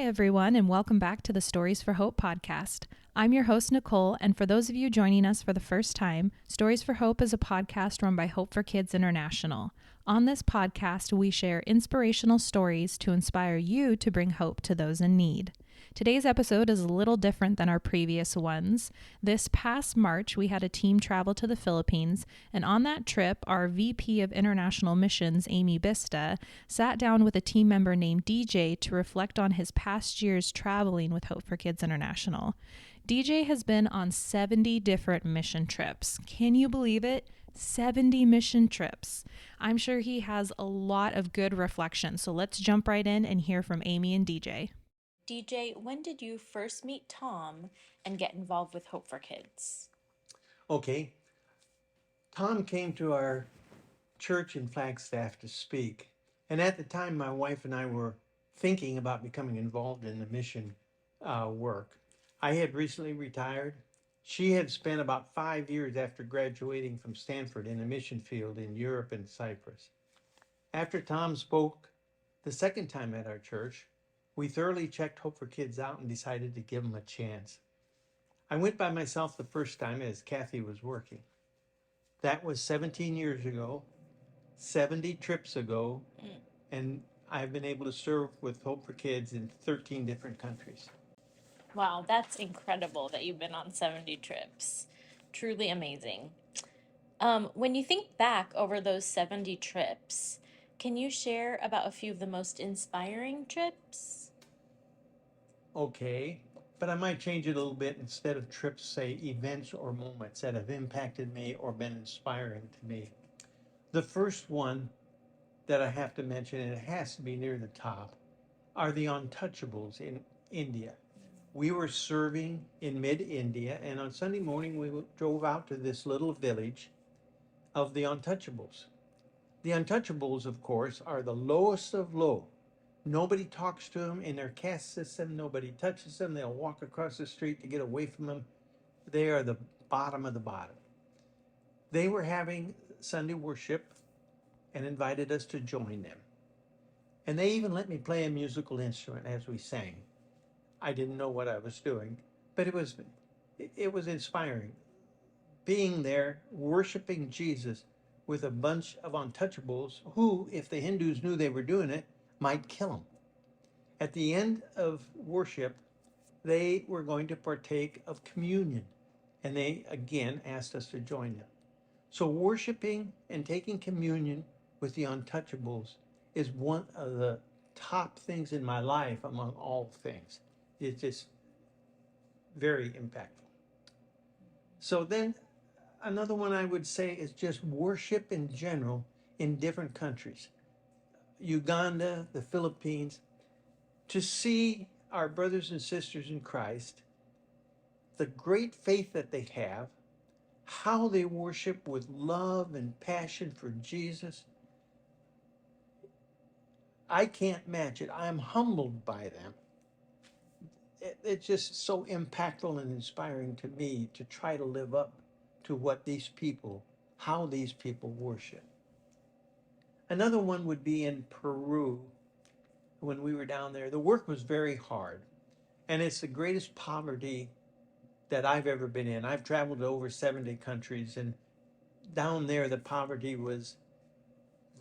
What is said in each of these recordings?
Hi, everyone, and welcome back to the Stories for Hope podcast. I'm your host, Nicole, and for those of you joining us for the first time, Stories for Hope is a podcast run by Hope for Kids International. On this podcast, we share inspirational stories to inspire you to bring hope to those in need. Today's episode is a little different than our previous ones. This past March, we had a team travel to the Philippines, and on that trip, our VP of International Missions, Amy Bista, sat down with a team member named DJ to reflect on his past years traveling with Hope for Kids International. DJ has been on 70 different mission trips. Can you believe it? 70 mission trips. I'm sure he has a lot of good reflection, so let's jump right in and hear from Amy and DJ. DJ, when did you first meet Tom and get involved with Hope for Kids? Okay. Tom came to our church in Flagstaff to speak. And at the time, my wife and I were thinking about becoming involved in the mission work. I had recently retired. She had spent about 5 years after graduating from Stanford in a mission field in Europe and Cyprus. After Tom spoke the second time at our church, we thoroughly checked Hope for Kids out and decided to give them a chance. I went by myself the first time as Kathy was working. That was 17 years ago, 70 trips ago, and I've been able to serve with Hope for Kids in 13 different countries. Wow, that's incredible that you've been on 70 trips. Truly amazing. When you think back over those 70 trips, can you share about a few of the most inspiring trips? Okay, but I might change it a little bit. Instead of trips, say events or moments that have impacted me or been inspiring to me. The first one that I have to mention, and it has to be near the top, are the Untouchables in India. We were serving in mid-India, and on Sunday morning we drove out to this little village of the Untouchables. The Untouchables, of course, are the lowest of low. Nobody talks to them in their caste system. Nobody touches them. They'll walk across the street to get away from them. They are the bottom of the bottom. They were having Sunday worship and invited us to join them. And they even let me play a musical instrument as we sang. I didn't know what I was doing, but it was inspiring. Being there, worshiping Jesus with a bunch of untouchables who, if the Hindus knew they were doing it, might kill them. At the end of worship, they were going to partake of communion, and they again asked us to join them. So worshiping and taking communion with the untouchables is one of the top things in my life among all things. It's just very impactful. So then another one I would say is just worship in general in different countries. Uganda, the Philippines, to see our brothers and sisters in Christ, the great faith that they have, how they worship with love and passion for Jesus. I can't match it. I'm humbled by them. It's just so impactful and inspiring to me to try to live up to what these people, how these people worship. Another one would be in Peru when we were down there. The work was very hard, and it's the greatest poverty that I've ever been in. I've traveled to over 70 countries, and down there the poverty was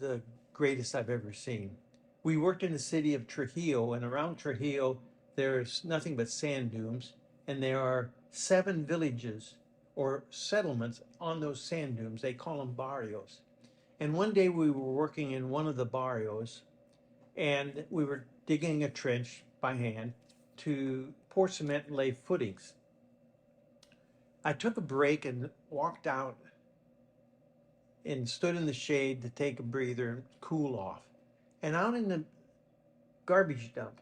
the greatest I've ever seen. We worked in the city of Trujillo, and around Trujillo there's nothing but sand dunes, and there are 7 villages or settlements on those sand dunes. They call them barrios. And one day we were working in one of the barrios, and we were digging a trench by hand to pour cement and lay footings. I took a break and walked out and stood in the shade to take a breather and cool off. And out in the garbage dump,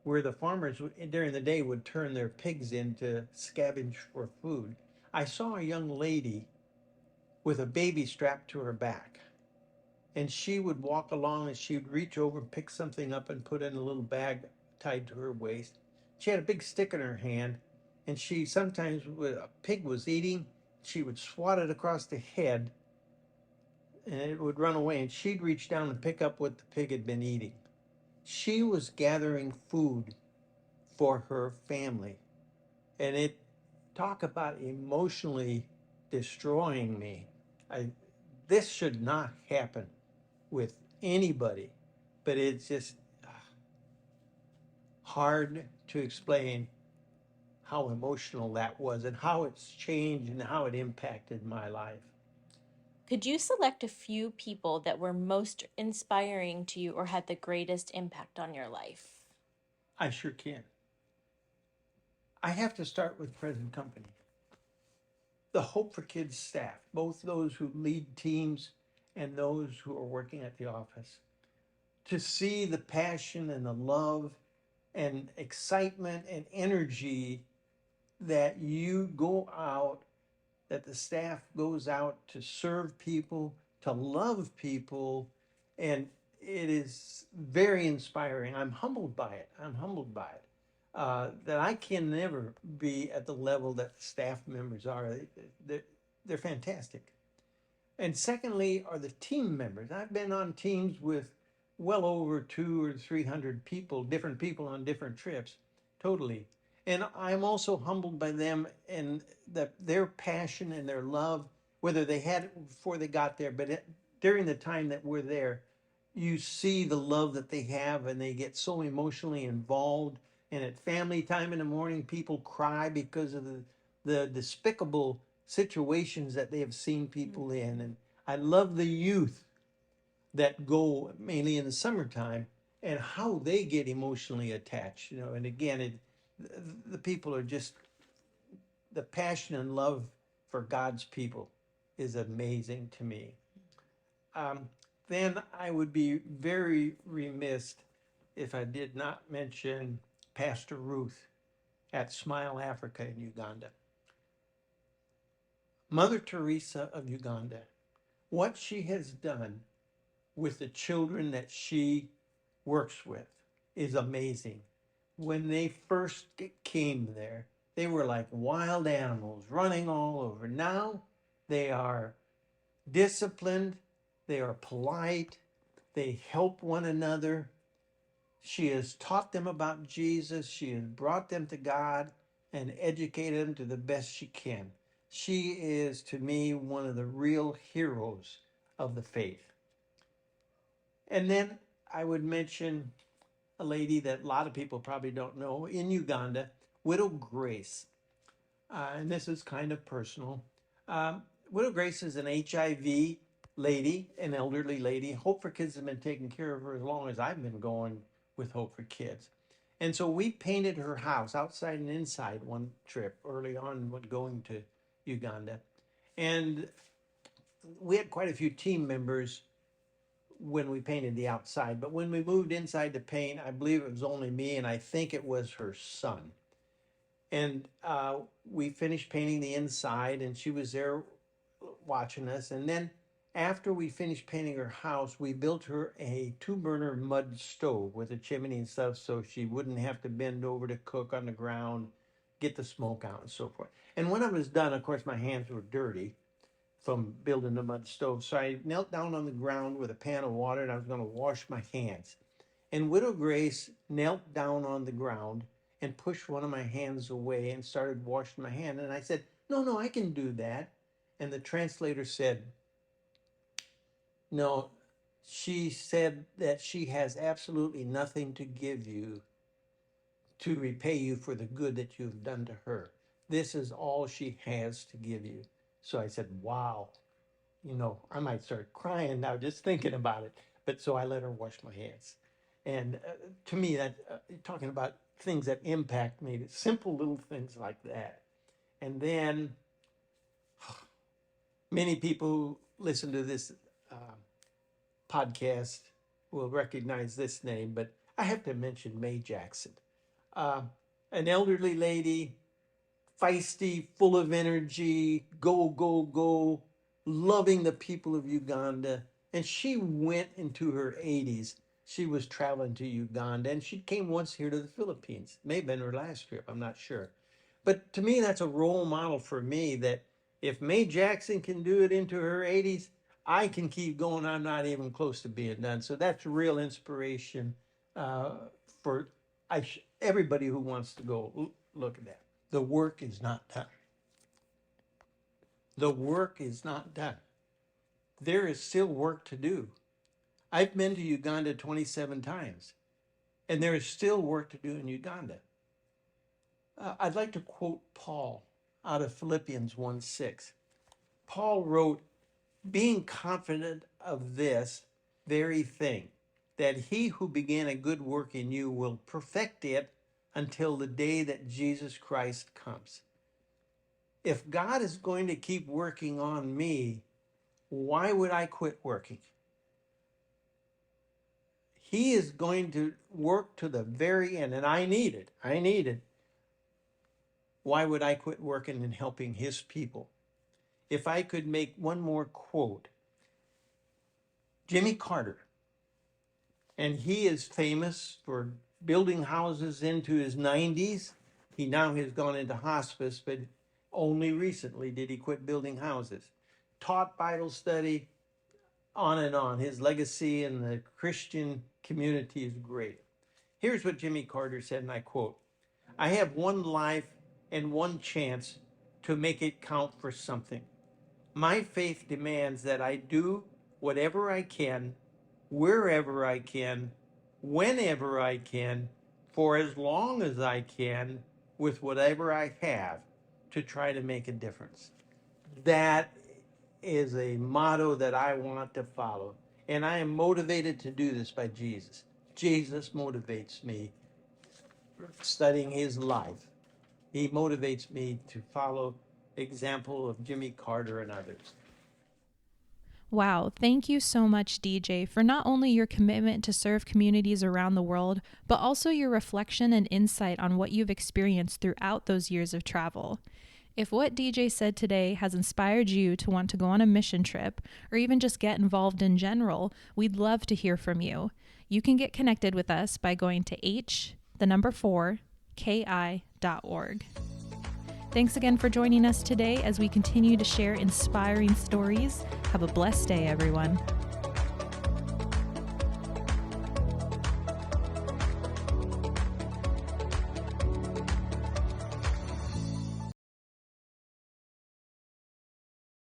where the farmers during the day would turn their pigs in to scavenge for food, I saw a young lady with a baby strapped to her back. And she would walk along and she would reach over and pick something up and put it in a little bag tied to her waist. She had a big stick in her hand, and she sometimes, when a pig was eating, she would swat it across the head and it would run away, and she'd reach down and pick up what the pig had been eating. She was gathering food for her family. And it talk about emotionally destroying me. I this should not happen with anybody, but it's just hard to explain how emotional that was and how it's changed and how it impacted my life. Could you select a few people that were most inspiring to you or had the greatest impact on your life? I sure can. I have to start with present company. The Hope for Kids staff, both those who lead teams and those who are working at the office. To see the passion and the love and excitement and energy that you go out, that the staff goes out to serve people, to love people, and it is very inspiring. I'm humbled by it. I'm humbled by it. That I can never be at the level that the staff members are. They're fantastic. And secondly, are the team members. I've been on teams with well over 200 or 300 people, different people on different trips, totally. And I'm also humbled by them and their passion and their love, whether they had it before they got there, but during the time that we're there, you see the love that they have and they get so emotionally involved. And at family time in the morning, people cry because of the despicable situations that they have seen people in. And I love the youth that go mainly in the summertime and how they get emotionally attached, and again, the people are just, the passion and love for God's people is amazing to me. Um, then I would be very remiss if I did not mention Pastor Ruth at Smile Africa in Uganda. Mother Teresa of Uganda, what she has done with the children that she works with is amazing. When they first came there, they were like wild animals running all over. Now they are disciplined, they are polite, they help one another. She has taught them about Jesus, she has brought them to God and educated them to the best she can. She is, to me, one of the real heroes of the faith. And then I would mention a lady that a lot of people probably don't know in Uganda, Widow Grace. And this is kind of personal. Um, Widow Grace is an HIV lady, an elderly lady. Hope for Kids has been taking care of her as long as I've been going with Hope for Kids. And so we painted her house outside and inside one trip early on when going to Uganda. And we had quite a few team members when we painted the outside. But when we moved inside to paint, I believe it was only me, and I think it was her son. And we finished painting the inside, and she was there watching us. And then after we finished painting her house, we built her a 2-burner mud stove with a chimney and stuff so she wouldn't have to bend over to cook on the ground, get the smoke out, and so forth. And when I was done, of course, my hands were dirty from building the mud stove. So I knelt down on the ground with a pan of water and I was going to wash my hands. And Widow Grace knelt down on the ground and pushed one of my hands away and started washing my hand. And I said, "No, no, I can do that." And the translator said, "No, she said that she has absolutely nothing to give you to repay you for the good that you've done to her. This is all she has to give you." So I said, "Wow." I might start crying now just thinking about it. But so I let her wash my hands. And to me, that talking about things that impact me, simple little things like that. And then many people who listen to this uh, podcast will recognize this name, but I have to mention Mae Jackson, uh, an elderly lady, feisty, full of energy, go, go, go, loving the people of Uganda. And she went into her 80s. She was traveling to Uganda and she came once here to the Philippines. May have been her last trip, I'm not sure. But to me, that's a role model for me that if Mae Jackson can do it into her 80s, I can keep going. I'm not even close to being done. So that's real inspiration uh, for, Everybody who wants to go, look at that. The work is not done. The work is not done. There is still work to do. I've been to Uganda 27 times, and there is still work to do in Uganda. I'd like to quote Paul out of Philippians 1:6. Paul wrote, being confident of this very thing, that he who began a good work in you will perfect it until the day that Jesus Christ comes. If God is going to keep working on me, why would I quit working? He is going to work to the very end, and I need it. I need it. Why would I quit working and helping his people? If I could make one more quote, Jimmy Carter, and he is famous for building houses into his 90s. He now has gone into hospice, but only recently did he quit building houses. Taught Bible study, on and on. His legacy in the Christian community is great. Here's what Jimmy Carter said, and I quote, I have one life and one chance to make it count for something. My faith demands that I do whatever I can, wherever I can, whenever I can, for as long as I can, with whatever I have, to try to make a difference. That is a motto that I want to follow. And I am motivated to do this by Jesus. Jesus motivates me studying his life. He motivates me to follow example of Jimmy Carter and others. Wow, thank you so much, DJ, for not only your commitment to serve communities around the world, but also your reflection and insight on what you've experienced throughout those years of travel. If what DJ said today has inspired you to want to go on a mission trip, or even just get involved in general, we'd love to hear from you. You can get connected with us by going to h4ki.org. Thanks again for joining us today as we continue to share inspiring stories. Have a blessed day, everyone.